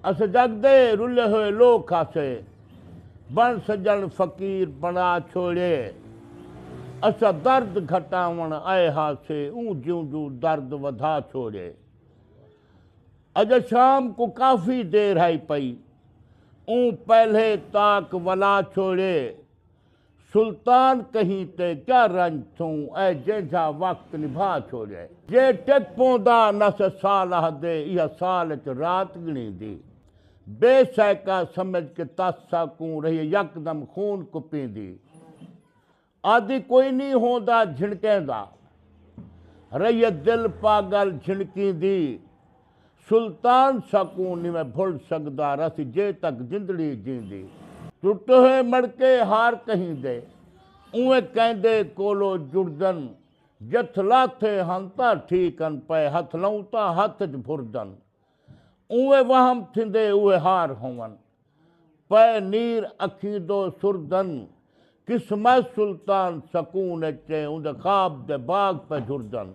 अस जगदे रुले हुए लोग खासे बन सजन फ़कीर बना छोड़े। असा दर्द घटावण आए हासे ऊं ज्यों ज्यों दर्द वधा छोड़े। अज शाम को काफ़ी देर आई पई ऊं पहले ताक वला छोड़े। सुल्तान कहीं ते क्या रंज थूं ऐ जैसा वक्त निभा छोड़े। जे टेक पौधा नस साल हदे यह साल च रात गिणी दी। बेसैका समझ के तासा कूं रही यकदम खून कुपींदी। आदि कोई नहीं होंदा झिड़केंदा रही दिल पागल झिड़कींदी। सुल्तान सकून में भुल सकदा रस जे तक जिंदड़ी जींदी। टुट हुए मड़के हार कहीं दे उए कहंदे कोलो जुड़दन। जथ लाथे हंता ठीकन पे हथ लौता हथ च भुरदन। उए वहम थिंदे उए हार होवन पे नीर अखी दो सुरदन। किस्मत सुल्तान सकून चे उंद ख्वाब दे बाग पे झुरदन।